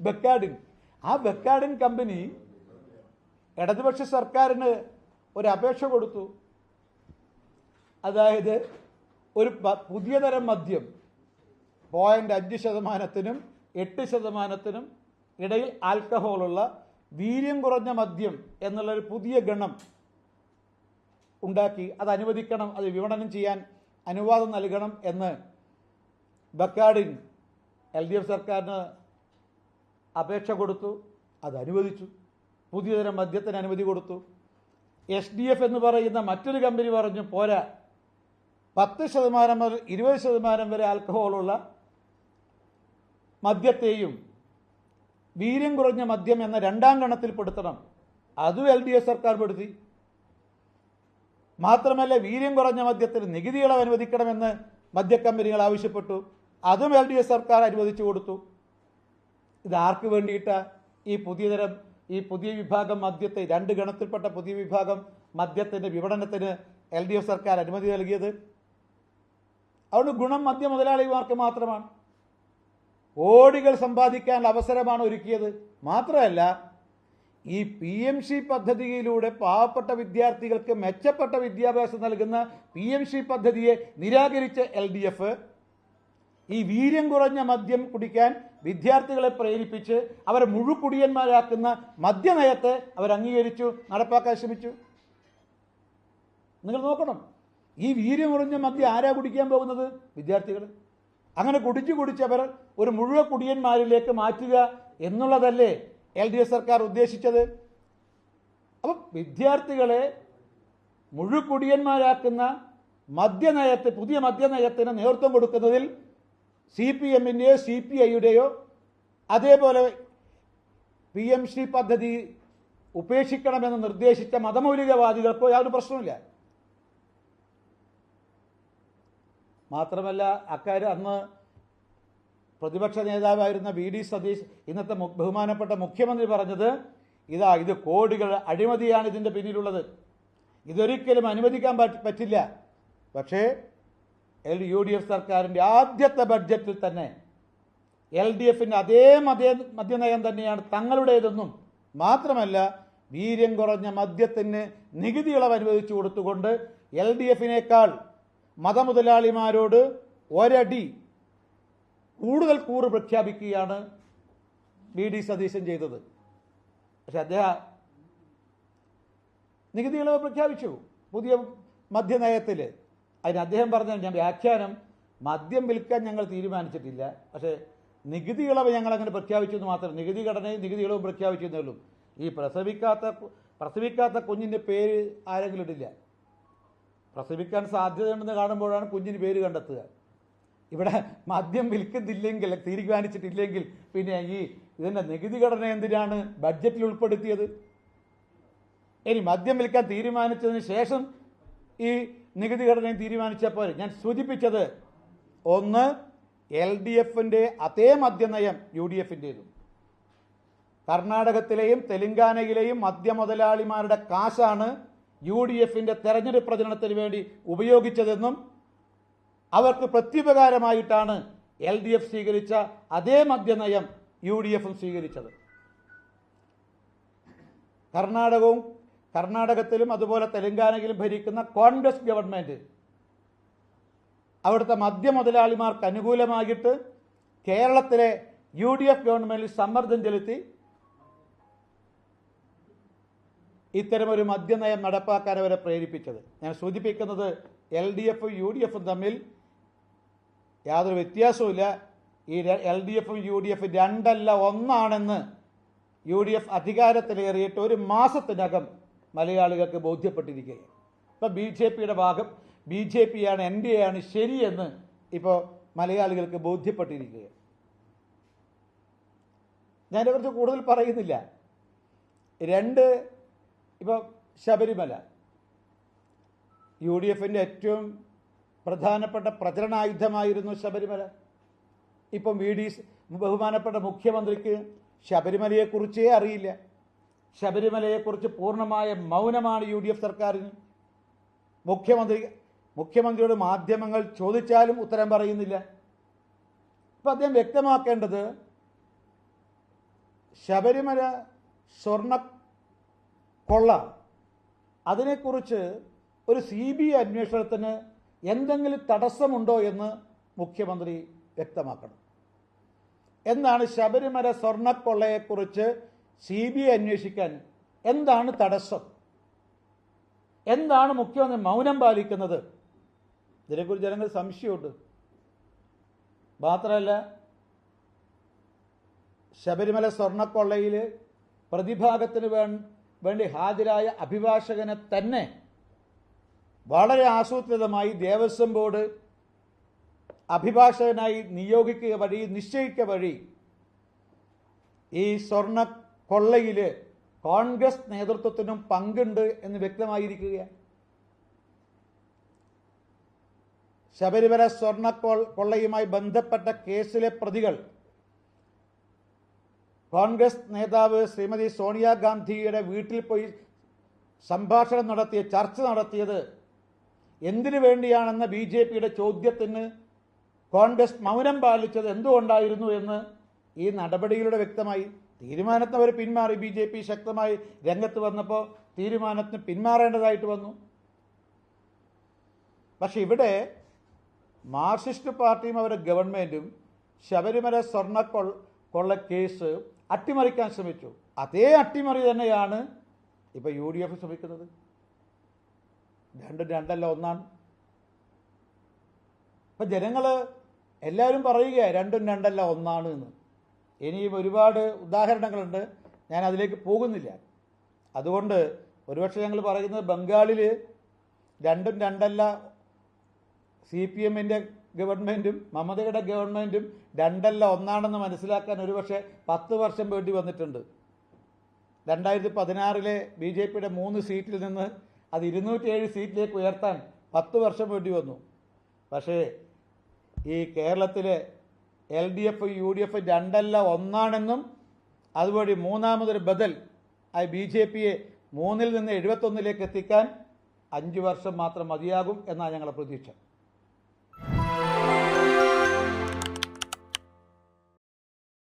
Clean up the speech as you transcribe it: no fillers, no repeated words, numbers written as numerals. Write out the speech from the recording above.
ബെക്കാഡിൻ. ആ ബെക്കാഡിൻ കമ്പനി ഇടതുപക്ഷ സർക്കാരിന് ഒരു അപേക്ഷ കൊടുത്തു. അതായത് ഒരു പുതിയ തരം മദ്യം 0.5%-നും 8%-നും ഇടയിൽ ആൽക്കഹോളുള്ള വീര്യം കുറഞ്ഞ മദ്യം എന്നുള്ളൊരു പുതിയ ഗണം ഉണ്ടാക്കി അത് അനുവദിക്കണം, അത് വിപണനം ചെയ്യാൻ അനുവാദം നൽകണം എന്ന് ബക്കാഡിൻ LDF സർക്കാരിന് അപേക്ഷ കൊടുത്തു. അത് അനുവദിച്ചു. പുതിയ തരം മദ്യത്തിന് അനുമതി കൊടുത്തു. SDF എന്ന് പറയുന്ന മറ്റൊരു കമ്പനി പറഞ്ഞു പോരാ, 10% മുതൽ 20% വരെ ആൽക്കഹോളുള്ള മദ്യത്തെയും വീര്യം കുറഞ്ഞ മദ്യം എന്ന രണ്ടാം ഗണത്തിൽ പെടുത്തണം. അതും LDF സർക്കാർ പെടുത്തി. മാത്രമല്ല, വീര്യം കുറഞ്ഞ മദ്യത്തിന് നികുതി ഇളവ് അനുവദിക്കണമെന്ന് മദ്യക്കമ്പനികൾ ആവശ്യപ്പെട്ടു. അതും LDF സർക്കാർ അനുവദിച്ചു കൊടുത്തു. ഇതാർക്ക് വേണ്ടിയിട്ടാ ഈ പുതിയ വിഭാഗം മദ്യത്തെ, 2 ഗണത്തിൽപ്പെട്ട പുതിയ വിഭാഗം മദ്യത്തിൻ്റെ വിപണനത്തിന് LDF സർക്കാർ അനുമതി നൽകിയത്? അതുകൊണ്ട് ഗുണം മദ്യ മുതലാളിമാർക്ക് മാത്രമാണ്. കോടികൾ സമ്പാദിക്കാനുള്ള അവസരമാണ് ഒരുക്കിയത്. മാത്രമല്ല, ഈ PMC പദ്ധതിയിലൂടെ പാവപ്പെട്ട വിദ്യാർത്ഥികൾക്ക് മെച്ചപ്പെട്ട വിദ്യാഭ്യാസം നൽകുന്ന PMC പദ്ധതിയെ നിരാകരിച്ച LDF ഈ വീര്യം കുറഞ്ഞ മദ്യം കുടിക്കാൻ വിദ്യാർത്ഥികളെ പ്രേരിപ്പിച്ച് അവരെ മുഴുക്കുടിയന്മാരാക്കുന്ന മദ്യനയത്തെ അവർ അംഗീകരിച്ചു, നടപ്പാക്കാൻ ശ്രമിച്ചു. നിങ്ങൾ നോക്കണം, ഈ വീര്യം കുറഞ്ഞ മദ്യം ആരാ കുടിക്കാൻ പോകുന്നത്? വിദ്യാർത്ഥികൾ. അങ്ങനെ കുടിച്ചവർ ഒരു മുഴുവൻ കുടിയന്മാരിലേക്ക് മാറ്റുക എന്നുള്ളതല്ലേ LDF സർക്കാർ ഉദ്ദേശിച്ചത്? അപ്പം വിദ്യാർത്ഥികളെ മുഴുക്കുടിയന്മാരാക്കുന്ന മദ്യനയത്തെ, പുതിയ മദ്യനയത്തിന് നേതൃത്വം കൊടുക്കുന്നതിൽ CPM-ൻ്റെയോ CPI-യുടെയോ അതേപോലെ PMC പദ്ധതി ഉപേക്ഷിക്കണമെന്ന് നിർദ്ദേശിച്ച മതമൗലികവാദികൾക്കോ യാതൊരു പ്രശ്നമില്ല. മാത്രമല്ല, അക്കാര്യം അന്ന് പ്രതിപക്ഷ നേതാവായിരുന്ന VD സതീഷ്, ഇന്നത്തെ ബഹുമാനപ്പെട്ട മുഖ്യമന്ത്രി പറഞ്ഞത് ഇത് കോടികൾ അഴിമതിയാണ് ഇതിൻ്റെ പിന്നിലുള്ളത്, ഇതൊരിക്കലും അനുവദിക്കാൻ പറ്റില്ല. പക്ഷേ UDF സർക്കാരിൻ്റെ ആദ്യത്തെ ബഡ്ജറ്റിൽ തന്നെ LDF-ൻ്റെ അതേ മദ്യനയം തന്നെയാണ് തങ്ങളുടേതെന്നും, മാത്രമല്ല വീര്യം കുറഞ്ഞ മദ്യത്തിന് നികുതി ഇളവ് അനുവദിച്ചു കൊടുത്തുകൊണ്ട് LDF-നേക്കാൾ മതമുതലാളിമാരോട് ഒരടി കൂടുതൽ കൂറ് പ്രഖ്യാപിക്കുകയാണ് VD സതീശൻ ചെയ്തത്. പക്ഷെ അദ്ദേഹം നികുതി ഇളവ് പ്രഖ്യാപിച്ചു പുതിയ മദ്യനയത്തിൽ. അതിന് അദ്ദേഹം പറഞ്ഞ ഞാൻ വ്യാഖ്യാനം, മദ്യം വിൽക്കാൻ ഞങ്ങൾ തീരുമാനിച്ചിട്ടില്ല, പക്ഷേ നികുതി ഇളവ് ഞങ്ങൾ അങ്ങനെ പ്രഖ്യാപിച്ചു എന്ന് മാത്രം. നികുതി ഘടനയും നികുതി ഇളവും പ്രഖ്യാപിച്ചു എന്നേ ഉള്ളൂ. ഈ പ്രസവിക്കാത്ത കുഞ്ഞിൻ്റെ പേര് ആരെങ്കിലും ഇടില്ല. പ്രസവിക്കാൻ സാധ്യതയുണ്ടെന്ന് കാണുമ്പോഴാണ് കുഞ്ഞിന് പേര് കണ്ടെത്തുക. ഇവിടെ മദ്യം വിൽക്കുന്നില്ലെങ്കിൽ, തീരുമാനിച്ചിട്ടില്ലെങ്കിൽ പിന്നെ ഇതിൻ്റെ നികുതി ഘടന എന്തിനാണ് ബഡ്ജറ്റിൽ ഉൾപ്പെടുത്തിയത്? ഇനി മദ്യം വിൽക്കാൻ തീരുമാനിച്ചതിന് ശേഷം ഈ നികുതി ഘടനയും തീരുമാനിച്ചപ്പോൾ ഞാൻ സൂചിപ്പിച്ചത്, ഒന്ന് LDF-ൻ്റെ അതേ മദ്യനയം UDF-ൻ്റേതും, കർണാടകത്തിലെയും തെലങ്കാനയിലെയും മദ്യമുതലാളിമാരുടെ കാശാണ് UDF-ൻ്റെ തെരഞ്ഞെടുപ്പ് പ്രചരണത്തിന് വേണ്ടി ഉപയോഗിച്ചതെന്നും അവർക്ക് പ്രത്യുപകാരമായിട്ടാണ് LDF സ്വീകരിച്ച അതേ മദ്യനയം UDF-ഉം സ്വീകരിച്ചത്. കർണാടകത്തിലും അതുപോലെ തെലങ്കാനയിലും ഭരിക്കുന്ന കോൺഗ്രസ് ഗവൺമെൻറ് അവിടുത്തെ മദ്യമുതലാളിമാർക്ക് അനുകൂലമായിട്ട് കേരളത്തിലെ UDF ഗവൺമെൻറ്റിൽ സമ്മർദ്ദം ചെലുത്തി ഇത്തരമൊരു മദ്യനയം നടപ്പാക്കാൻ അവരെ പ്രേരിപ്പിച്ചത്. ഞാൻ സൂചിപ്പിക്കുന്നത്, LDF-ഉം UDF-ഉം തമ്മിൽ യാതൊരു വ്യത്യാസവുമില്ല. ഈ LDF-ഉം UDF-ഉം രണ്ടല്ല ഒന്നാണെന്ന് UDF അധികാരത്തിലേറിയിട്ട് ഒരു മാസത്തിനകം മലയാളികൾക്ക് ബോധ്യപ്പെട്ടിരിക്കുകയാണ്. ഇപ്പോൾ BJP-യാണ് NDA ആണ് ശരിയെന്ന് ഇപ്പോൾ മലയാളികൾക്ക് ബോധ്യപ്പെട്ടിരിക്കുകയാണ്. ഞാനെക്കുറിച്ച് കൂടുതൽ പറയുന്നില്ല. ഇപ്പോൾ ശബരിമല UDF-ൻ്റെ ഏറ്റവും പ്രധാനപ്പെട്ട പ്രചരണായുധമായിരുന്നു ശബരിമല. ഇപ്പം ബഹുമാനപ്പെട്ട മുഖ്യമന്ത്രിക്ക് ശബരിമലയെക്കുറിച്ചേ അറിയില്ല. ശബരിമലയെക്കുറിച്ച് പൂർണ്ണമായ മൗനമാണ് UDF സർക്കാരിന്. മുഖ്യമന്ത്രിയോട് മാധ്യമങ്ങൾ ചോദിച്ചാലും ഉത്തരം പറയുന്നില്ല. അപ്പം അദ്ദേഹം വ്യക്തമാക്കേണ്ടത്, ശബരിമല സ്വർണ്ണ കൊള്ള അതിനെക്കുറിച്ച് ഒരു CBI അന്വേഷണത്തിന് എന്തെങ്കിലും തടസ്സമുണ്ടോ എന്ന് മുഖ്യമന്ത്രി വ്യക്തമാക്കണം. എന്താണ് ശബരിമല സ്വർണ്ണക്കൊള്ളയെക്കുറിച്ച് CBI അന്വേഷിക്കാൻ എന്താണ് തടസ്സം? എന്താണ് മുഖ്യമന്ത്രി മൗനം പാലിക്കുന്നത്? ഇതിനെക്കുറിച്ച് ജനങ്ങൾ സംശയമുണ്ട്. മാത്രമല്ല, ശബരിമല സ്വർണ്ണക്കൊള്ളയിൽ പ്രതിഭാഗത്തിന് വേണ്ടി ഹാജരായ അഭിഭാഷകനെ തന്നെ വളരെ ആസൂത്രിതമായി ദേവസ്വം ബോർഡ് അഭിഭാഷകനായി നിശ്ചയിക്കുക വഴി ഈ സ്വർണ്ണക്കൊള്ളയിൽ കോൺഗ്രസ് നേതൃത്വത്തിനും പങ്കുണ്ട് എന്ന് വ്യക്തമായിരിക്കുകയാണ്. ശബരിമല സ്വർണ്ണക്കൊള്ളയുമായി ബന്ധപ്പെട്ട കേസിലെ പ്രതികൾ കോൺഗ്രസ് നേതാവ് ശ്രീമതി സോണിയാഗാന്ധിയുടെ വീട്ടിൽ പോയി സംഭാഷണം ചർച്ച നടത്തിയത് എന്തിനു വേണ്ടിയാണെന്ന BJPയുടെ ചോദ്യത്തിന് കോൺഗ്രസ് മൗനം പാലിച്ചത് എന്തുകൊണ്ടായിരുന്നു എന്ന് ഈ നടപടിയിലൂടെ വ്യക്തമായി. തീരുമാനത്തിന് അവർ പിന്മാറി. BJP ശക്തമായി രംഗത്ത് വന്നപ്പോൾ തീരുമാനത്തിന് പിന്മാറേണ്ടതായിട്ട് വന്നു. പക്ഷെ ഇവിടെ മാർക്സിസ്റ്റ് പാർട്ടിയും അവരുടെ ഗവൺമെൻറ്റും ശബരിമല സ്വർണ്ണക്കൊള്ള കേസ് അട്ടിമറിക്കാൻ ശ്രമിച്ചു. അതേ അട്ടിമറി തന്നെയാണ് ഇപ്പോൾ UDF ശ്രമിക്കുന്നത്. രണ്ടും രണ്ടല്ല ഒന്നാണ്. ഇപ്പം ജനങ്ങൾ എല്ലാവരും പറയുക രണ്ടും രണ്ടല്ല ഒന്നാണ് എന്ന്. ഇനിയും ഒരുപാട് ഉദാഹരണങ്ങളുണ്ട്, ഞാൻ അതിലേക്ക് പോകുന്നില്ല. അതുകൊണ്ട് ഒരുപക്ഷെ ഞങ്ങൾ പറയുന്നത് ബംഗാളിൽ രണ്ടും രണ്ടല്ല, CPMൻ്റെ ഗവൺമെൻറ്റും മമതയുടെ ഗവൺമെൻറ്റും രണ്ടല്ല ഒന്നാണെന്ന് മനസ്സിലാക്കാൻ ഒരുപക്ഷെ 10 വർഷം വേണ്ടി വന്നിട്ടുണ്ട്. 2016 BJPയുടെ 3 സീറ്റിൽ നിന്ന് അത് 207 സീറ്റിലേക്ക് ഉയർത്താൻ 10 വർഷം വേണ്ടി വന്നു. പക്ഷേ ഈ കേരളത്തിലെ LDF UDF രണ്ടല്ല ഒന്നാണെന്നും അതുവഴി മൂന്നാമതൊരു ബദൽ BJPയെ 3ൽ നിന്ന് 71ലേക്ക് എത്തിക്കാൻ 5 വർഷം മാത്രം മതിയാകും എന്നാണ് ഞങ്ങളുടെ പ്രതീക്ഷ.